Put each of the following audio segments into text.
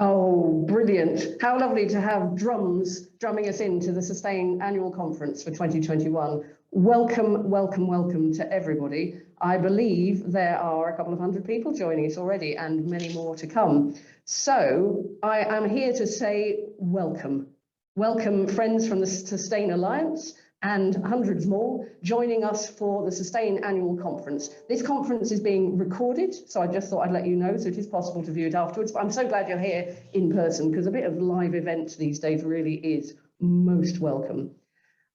Oh, brilliant. How lovely to have drums drumming us into the Sustain Annual Conference for 2021. Welcome, welcome, welcome to everybody. I believe there are a couple of hundred people joining us already and many more to come. So I am here to say welcome. Welcome friends from the Sustain Alliance and hundreds more joining us for the Sustain Annual Conference. This conference is being recorded, so I just thought I'd let you know, so it is possible to view it afterwards, but I'm so glad you're here in person because a bit of live event these days really is most welcome.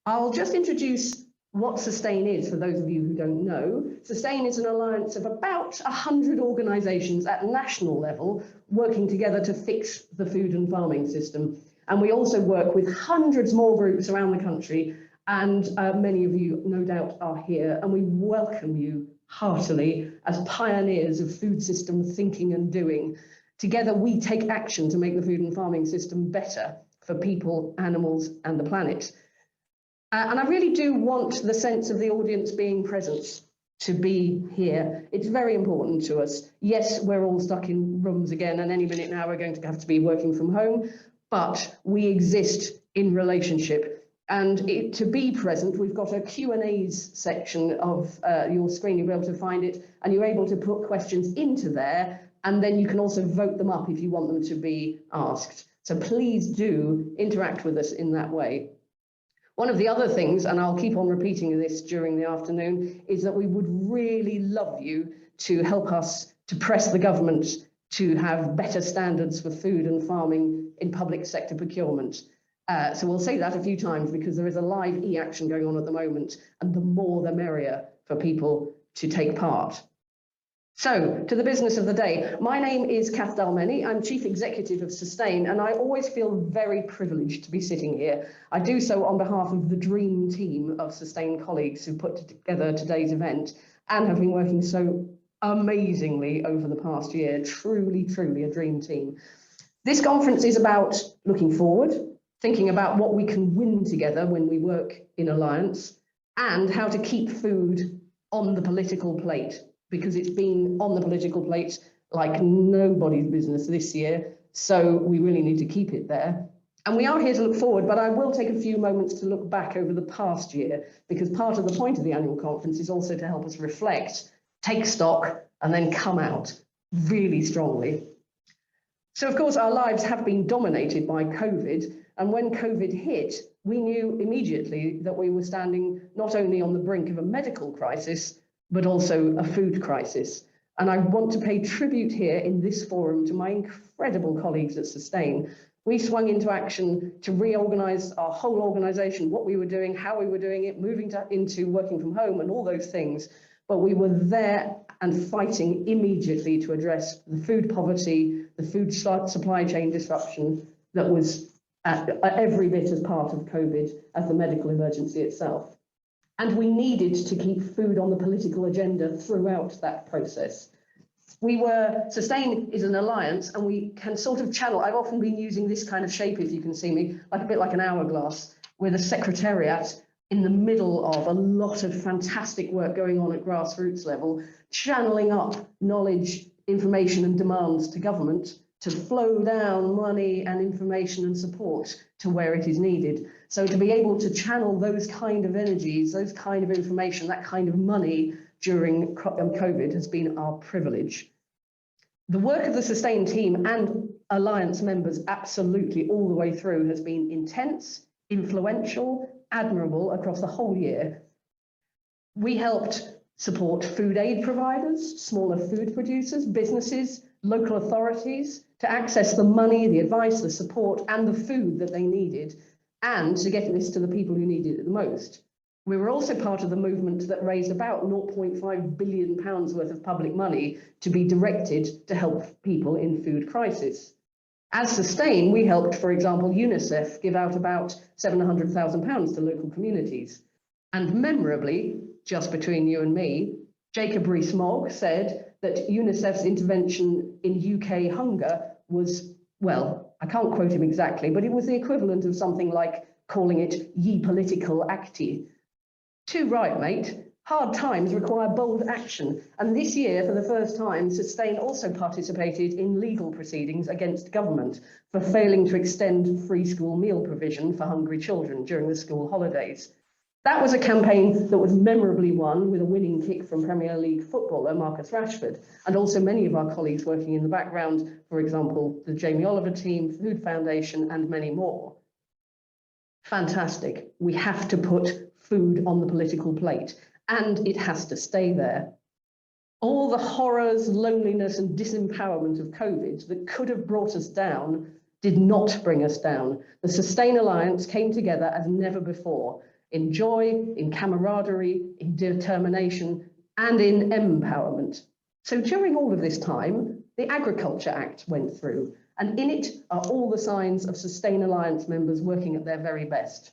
I'll just introduce what Sustain is for those of you who don't know. Sustain is an alliance of about 100 organisations at national level working together to fix the food and farming system. And we also work with hundreds more groups around the country, and many of you no doubt are here, and we welcome you heartily as pioneers of food system thinking and doing. Together we take action to make the food and farming system better for people, animals and the planet. And I really do want the sense of the audience being present to be here. It's very important to us. Yes, we're all stuck in rooms again, and any minute now we're going to have to be working from home, but we exist in relationship. And to be present, we've got a Q&As section of your screen. You'll be able to find it, and you're able to put questions into there, and then you can also vote them up if you want them to be asked. So please do interact with us in that way. One of the other things, and I'll keep on repeating this during the afternoon, is that we would really love you to help us to press the government to have better standards for food and farming in public sector procurement. So we'll say that a few times because there is a live e-action going on at the moment, and the more the merrier for people to take part. So, to the business of the day. My name is Kath Dalmeny. I'm Chief Executive of Sustain, and I always feel very privileged to be sitting here. I do so on behalf of the dream team of Sustain colleagues who put together today's event and have been working so amazingly over the past year. Truly, truly a dream team. This conference is about looking forward, thinking about what we can win together when we work in alliance, and how to keep food on the political plate, because it's been on the political plate like nobody's business this year, so we really need to keep it there. And we are here to look forward, but I will take a few moments to look back over the past year, because part of the point of the annual conference is also to help us reflect, take stock, and then come out really strongly. So of course our lives have been dominated by COVID, and when COVID hit, we knew immediately that we were standing not only on the brink of a medical crisis, but also a food crisis. And I want to pay tribute here in this forum to my incredible colleagues at Sustain. We swung into action to reorganize our whole organization, what we were doing, how we were doing it, moving into working from home and all those things. But we were there and fighting immediately to address the food poverty, the food supply chain disruption that was every bit as part of COVID as the medical emergency itself. And we needed to keep food on the political agenda throughout that process. Sustain is an alliance, and we can sort of channel. I've often been using this kind of shape, if you can see me, like a bit like an hourglass, with a secretariat in the middle of a lot of fantastic work going on at grassroots level, channeling up knowledge, information and demands to government to flow down money and information and support to where it is needed. So to be able to channel those kind of energies, those kind of information, that kind of money during COVID has been our privilege. The work of the Sustain team and Alliance members absolutely all the way through has been intense, influential, admirable across the whole year. We helped support food aid providers, smaller food producers, businesses, local authorities to access the money, the advice, the support and the food that they needed, and to get this to the people who needed it the most. We were also part of the movement that raised about £0.5 billion worth of public money to be directed to help people in food crisis. As Sustain, we helped, for example, UNICEF give out about £700,000 to local communities. And memorably, just between you and me, Jacob Rees-Mogg said that UNICEF's intervention in UK hunger was, well, I can't quote him exactly, but it was the equivalent of something like calling it ye political acti. Too right, mate. Hard times require bold action, and this year, for the first time, Sustain also participated in legal proceedings against government for failing to extend free school meal provision for hungry children during the school holidays. That was a campaign that was memorably won with a winning kick from Premier League footballer Marcus Rashford, and also many of our colleagues working in the background, for example, the Jamie Oliver team, Food Foundation, and many more. Fantastic. We have to put food on the political plate, and it has to stay there. All the horrors, loneliness, and disempowerment of COVID that could have brought us down did not bring us down. The Sustain Alliance came together as never before, in joy, in camaraderie, in determination, and in empowerment. So during all of this time, the Agriculture Act went through, and in it are all the signs of Sustain Alliance members working at their very best.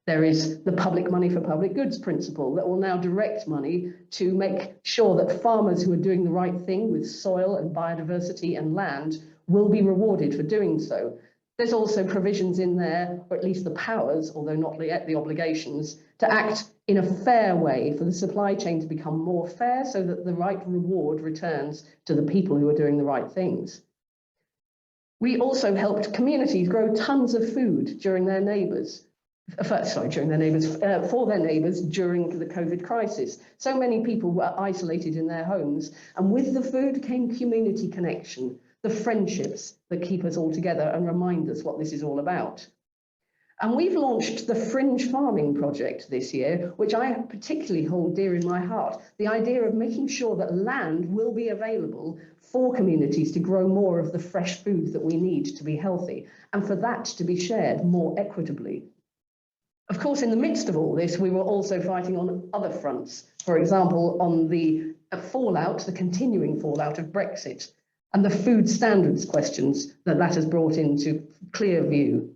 There is the public money for public goods principle that will now direct money to make sure that farmers who are doing the right thing with soil and biodiversity and land will be rewarded for doing so. There's also provisions in there, or at least the powers, although not yet the obligations, to act in a fair way for the supply chain to become more fair so that the right reward returns to the people who are doing the right things. We also helped communities grow tons of food during their neighbours. For their neighbours during the COVID crisis. So many people were isolated in their homes, and with the food came community connection, the friendships that keep us all together and remind us what this is all about. And we've launched the Fringe Farming Project this year, which I particularly hold dear in my heart, the idea of making sure that land will be available for communities to grow more of the fresh food that we need to be healthy, and for that to be shared more equitably. Of course, in the midst of all this, we were also fighting on other fronts. For example, on the fallout, the continuing fallout of Brexit, and the food standards questions that has brought into clear view.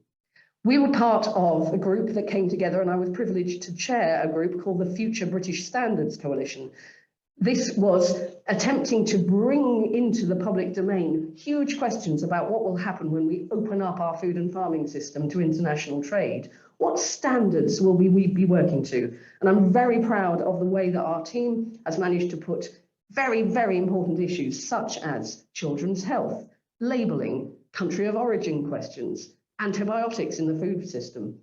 We were part of a group that came together, and I was privileged to chair a group called the Future British Standards Coalition. This was attempting to bring into the public domain huge questions about what will happen when we open up our food and farming system to international trade. What standards will we be working to? And I'm very proud of the way that our team has managed to put very, very important issues such as children's health, labelling, country of origin questions, antibiotics in the food system,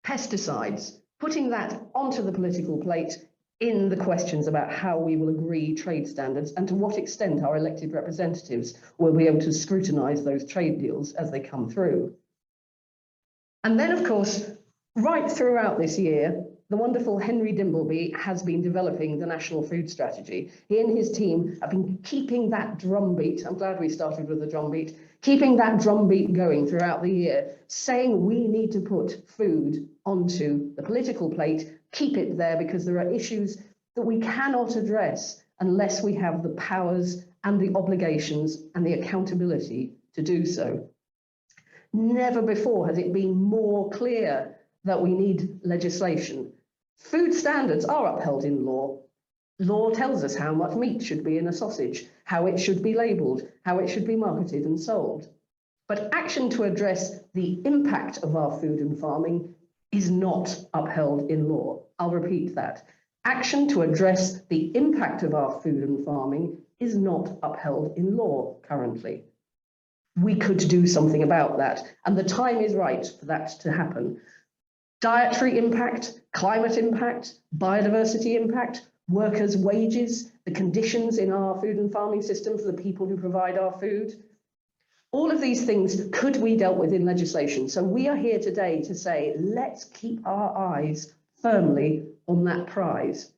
pesticides, putting that onto the political plate in the questions about how we will agree trade standards and to what extent our elected representatives will be able to scrutinise those trade deals as they come through. And then, of course, right throughout this year, the wonderful Henry Dimbleby has been developing the National Food Strategy. He and his team have been keeping that drumbeat, I'm glad we started with the drumbeat, keeping that drumbeat going throughout the year, saying we need to put food onto the political plate, keep it there, because there are issues that we cannot address unless we have the powers and the obligations and the accountability to do so. Never before has it been more clear that we need legislation. Food standards are upheld in law. Law tells us how much meat should be in a sausage, how it should be labelled, how it should be marketed and sold. But action to address the impact of our food and farming is not upheld in law. I'll repeat that. Action to address the impact of our food and farming is not upheld in law currently. We could do something about that, and the time is right for that to happen. Dietary impact, climate impact, biodiversity impact, workers' wages, the conditions in our food and farming system for the people who provide our food. All of these things could be dealt with in legislation. So we are here today to say, let's keep our eyes firmly on that prize.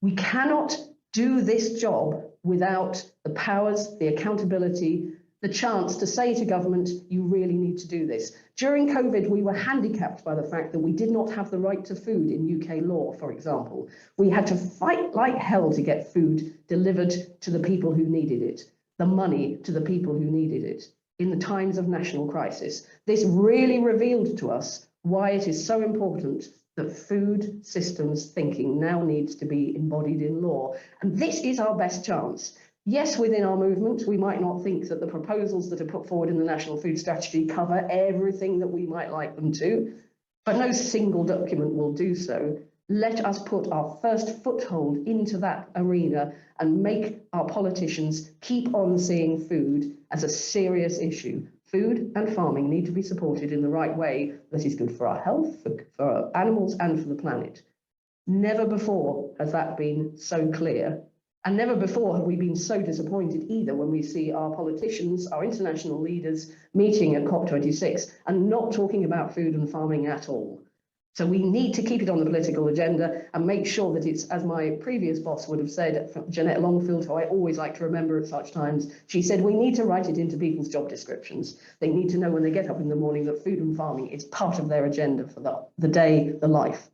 We cannot do this job without the powers, the accountability, the chance to say to government, you really need to do this. During COVID, we were handicapped by the fact that we did not have the right to food in UK law, for example. We had to fight like hell to get food delivered to the people who needed it, the money to the people who needed it in the times of national crisis. This really revealed to us why it is so important that food systems thinking now needs to be embodied in law. And this is our best chance. Yes, within our movement, we might not think that the proposals that are put forward in the National Food Strategy cover everything that we might like them to, but no single document will do so. Let us put our first foothold into that arena and make our politicians keep on seeing food as a serious issue. Food and farming need to be supported in the right way that is good for our health, for our animals and for the planet. Never before has that been so clear. And never before have we been so disappointed either when we see our politicians, our international leaders meeting at COP26 and not talking about food and farming at all. So we need to keep it on the political agenda and make sure that it's, as my previous boss would have said, Jeanette Longfield, who I always like to remember at such times, she said, we need to write it into people's job descriptions. They need to know when they get up in the morning that food and farming is part of their agenda for the day, the life